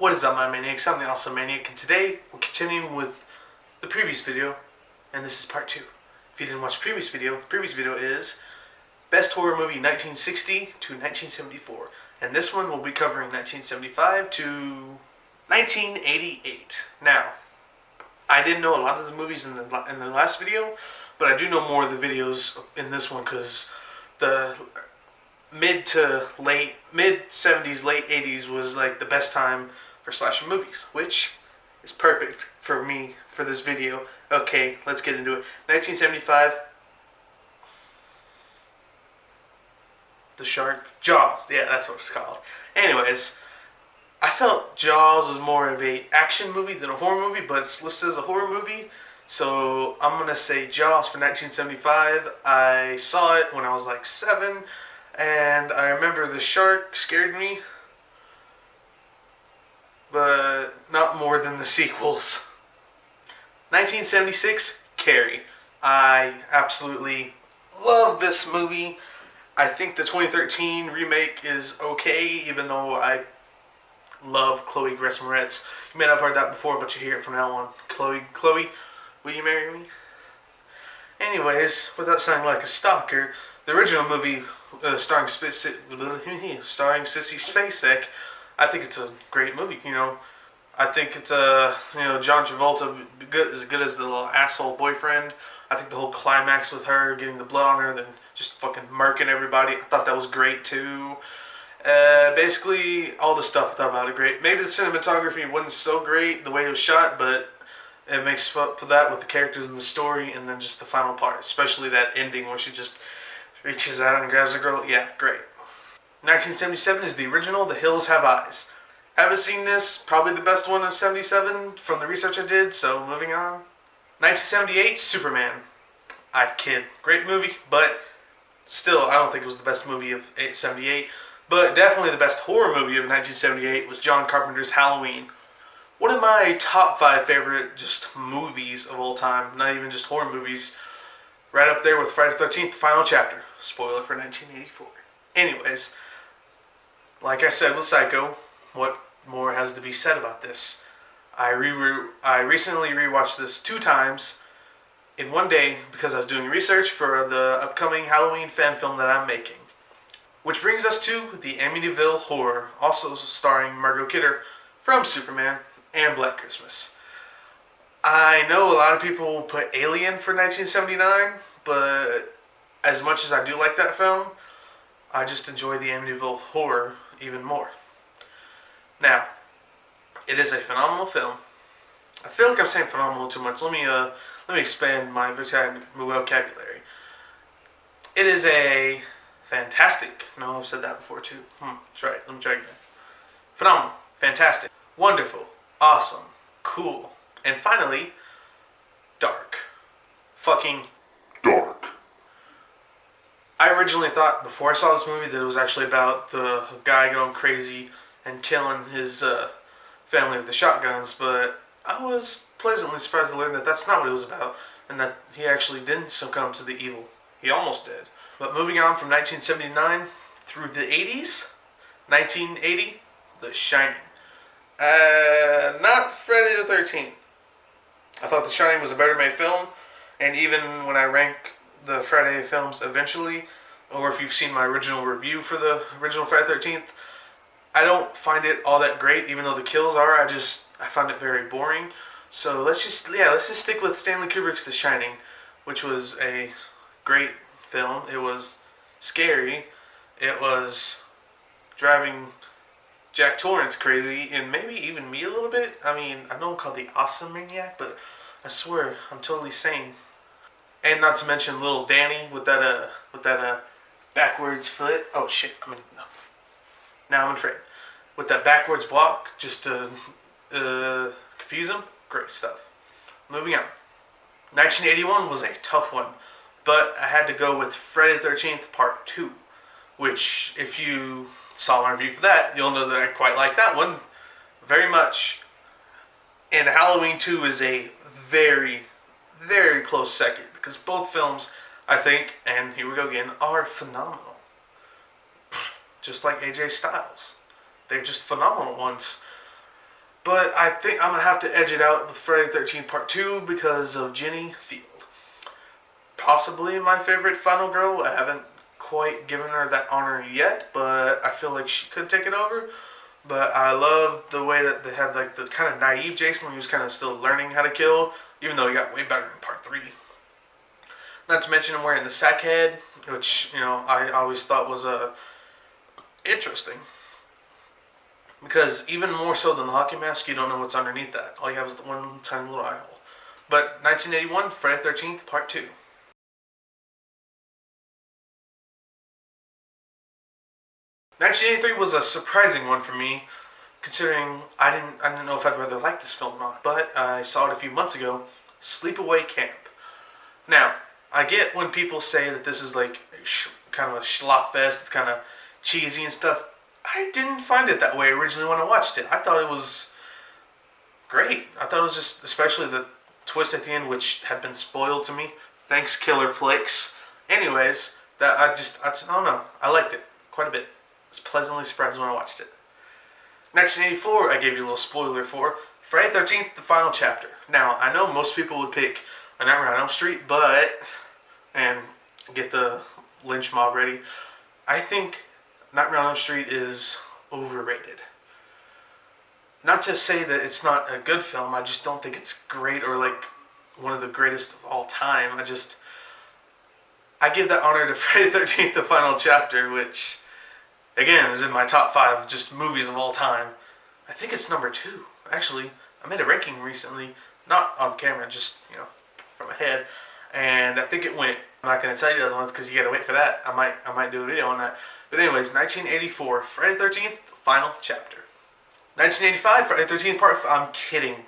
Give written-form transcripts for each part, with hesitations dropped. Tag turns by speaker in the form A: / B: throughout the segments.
A: What is up, my maniacs? I'm the Awesome Maniac, and today we're continuing with the previous video, and this is part 2. If you didn't watch the previous video is Best Horror Movie 1960 to 1974. And this one will be covering 1975 to 1988. Now, I didn't know a lot of the movies in the last video, but I do know more of the videos in this one because the mid 70s, late 80s was like the best time for slasher movies, which is perfect for me for this video. Okay, let's get into it. 1975, The Shark, Jaws. Yeah, that's what it's called. Anyways, I felt Jaws was more of a action movie than a horror movie, but it's listed as a horror movie. So I'm gonna say Jaws for 1975. I saw it when I was like 7. And I remember the shark scared me, but not more than the sequels. 1976, Carrie. I absolutely love this movie. I think the 2013 remake is okay, even though I love Chloe Grace Moretz. You may not have heard that before, but you hear it from now on. Chloe, will you marry me? Anyways, without sounding like a stalker, the original movie starring Sissy Spacek, I think it's a great movie. I think it's John Travolta as good as the little asshole boyfriend. I think the whole climax with her getting the blood on her, and then just fucking murking everybody. I thought that was great too. Basically, all the stuff I thought about it great. Maybe the cinematography wasn't so great the way it was shot, but it makes up for that with the characters and the story, and then just the final part, especially that ending where she just reaches out and grabs a girl. Yeah, great. 1977 is the original The Hills Have Eyes. Haven't seen this. Probably the best one of 77 from the research I did, so moving on. 1978, Superman. I kid. Great movie, but still, I don't think it was the best movie of 78. But definitely the best horror movie of 1978 was John Carpenter's Halloween. One of my top 5 favorite just movies of all time, not even just horror movies. Right up there with Friday the 13th, the final chapter. Spoiler for 1984. Anyways, like I said with Psycho, what more has to be said about this? I recently rewatched this 2 times in one day because I was doing research for the upcoming Halloween fan film that I'm making. Which brings us to the Amityville Horror, also starring Margot Kidder from Superman and Black Christmas. I know a lot of people put Alien for 1979, but as much as I do like that film, I just enjoy the Amityville Horror even more. Now, it is a phenomenal film. I feel like I'm saying phenomenal too much. Let me expand my vocabulary. It is a fantastic. No, I've said that before too. That's right. Let me try again. Phenomenal, fantastic, wonderful, awesome, cool, and finally, dark. Fucking dark. I originally thought before I saw this movie that it was actually about the guy going crazy and killing his family with the shotguns, but I was pleasantly surprised to learn that that's not what it was about, and that he actually didn't succumb to the evil. He almost did. But moving on from 1979 through the 80s, 1980, The Shining. Not Friday the 13th. I thought The Shining was a better made film, and even when I rank the Friday films eventually, or if you've seen my original review for the original Friday the 13th, I don't find it all that great, even though the kills are. I find it very boring. So let's just stick with Stanley Kubrick's The Shining, which was a great film. It was scary. It was driving Jack Torrance crazy, and maybe even me a little bit. I mean, I know I'm called the Awesome Maniac, but I swear I'm totally sane. And not to mention little Danny with that backwards foot. Oh shit! Now I'm afraid. With that backwards walk, just to confuse him. Great stuff. Moving on. 1981 was a tough one, but I had to go with Friday the 13th Part 2, which, if you saw my review for that, you'll know that I quite like that one very much. And Halloween 2 is a very, very close second, because both films, I think, and here we go again, are phenomenal. Just like AJ Styles. They're just phenomenal ones. But I think I'm gonna have to edge it out with Friday the 13th Part 2 because of Ginny Field. Possibly my favorite final girl. I haven't quite given her that honor yet, but I feel like she could take it over. But I love the way that they had like the kind of naive Jason when he was kind of still learning how to kill, even though he got way better in Part 3. Not to mention him wearing the sack head, which, I always thought was interesting. Because even more so than the hockey mask, you don't know what's underneath that. All you have is the one tiny little eye hole. But 1981, Friday the 13th, Part 2. 1983 was a surprising one for me, considering I didn't know if I'd rather like this film or not. But I saw it a few months ago, Sleepaway Camp. Now, I get when people say that this is like kind of a schlock fest, it's kind of cheesy and stuff. I didn't find it that way originally when I watched it. I thought it was great. I thought it was just, especially the twist at the end, which had been spoiled to me. Thanks, Killer Flicks. Anyways, I don't know. I liked it quite a bit. I was pleasantly surprised when I watched it. 1984, I gave you a little spoiler for Friday the 13th, the final chapter. Now, I know most people would pick A Nightmare on Elm Street, and get the lynch mob ready. I think Nightmare on Elm Street is overrated. Not to say that it's not a good film, I just don't think it's great or like one of the greatest of all time. I give that honor to Friday the 13th, the final chapter, which, again, is in my top 5 just movies of all time. I think it's number 2. Actually, I made a ranking recently, not on camera, just, from my head. And I think it went. I'm not going to tell you the other ones because you got to wait for that. I might do a video on that. But anyways, 1984, Friday the 13th, final chapter. 1985, Friday the 13th Part 5.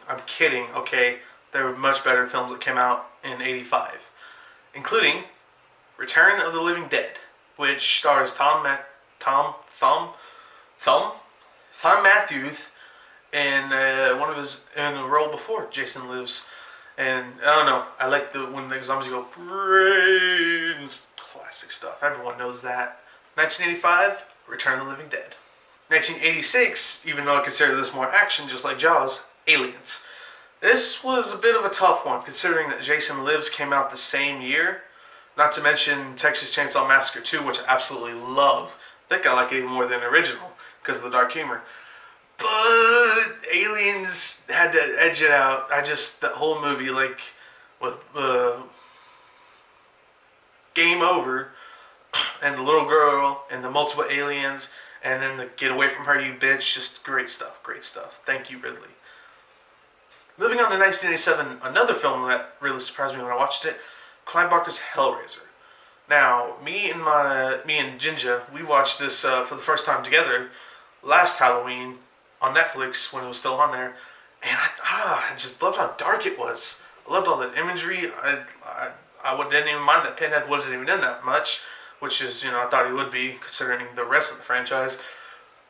A: I'm kidding, okay? There were much better films that came out in 85. Including Return of the Living Dead, which stars Tom Matthews in in a role before Jason Lives. And I don't know, I like when the zombies go brains, classic stuff. Everyone knows that. 1985, Return of the Living Dead. 1986, even though I consider this more action, just like Jaws, Aliens. This was a bit of a tough one, considering that Jason Lives came out the same year. Not to mention Texas Chainsaw Massacre 2, which I absolutely love. I think I like it even more than the original, because of the dark humor. But Aliens had to edge it out. That whole movie, like, with Game Over, and the little girl, and the multiple aliens, and then the Get Away From Her, You Bitch, just great stuff, great stuff. Thank you, Ridley. Moving on to 1987, another film that really surprised me when I watched it, Clive Barker's Hellraiser. Now, me and Jinja, we watched this for the first time together last Halloween on Netflix when it was still on there, and I just loved how dark it was. I loved all the imagery. I didn't even mind that Pinhead wasn't even in that much, which is, I thought he would be considering the rest of the franchise,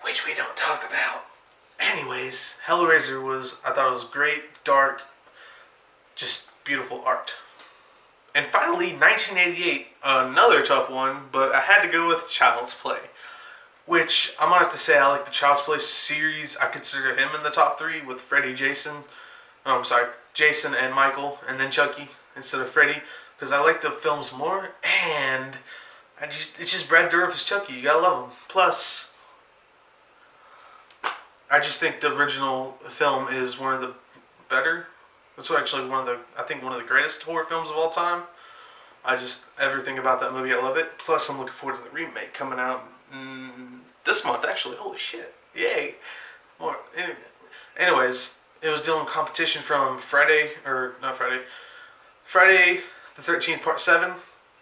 A: which we don't talk about. Anyways, Hellraiser I thought it was great, dark, just beautiful art. And finally, 1988, another tough one, but I had to go with Child's Play. Which, I'm going to have to say, I like the Child's Play series. I consider him in the top 3 with Jason and Michael, and then Chucky instead of Freddy. Because I like the films more, and it's just Brad Dourif as Chucky. You gotta love him. Plus, I just think the original film is one of the better. It's actually one of the greatest horror films of all time. Everything about that movie, I love it. Plus, I'm looking forward to the remake coming out this month, actually. Holy shit. Yay. More. Anyways, it was dealing with competition from Friday the 13th Part 7,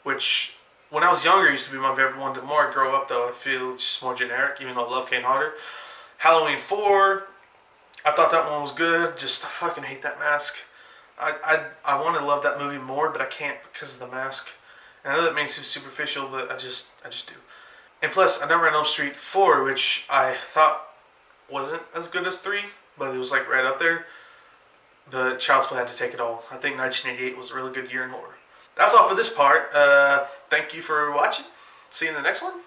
A: which, when I was younger, used to be my favorite one. The more I grow up, though, I feel it's just more generic, even though I love Kane Hodder. Halloween 4, I thought that one was good. I fucking hate that mask. I want to love that movie more, but I can't because of the mask. And I know that may seem superficial, but I just do. And plus, A Nightmare on Elm Street 4, which I thought wasn't as good as 3, but it was like right up there. But Child's Play had to take it all. I think 1988 was a really good year in horror. That's all for this part. Thank you for watching. See you in the next one.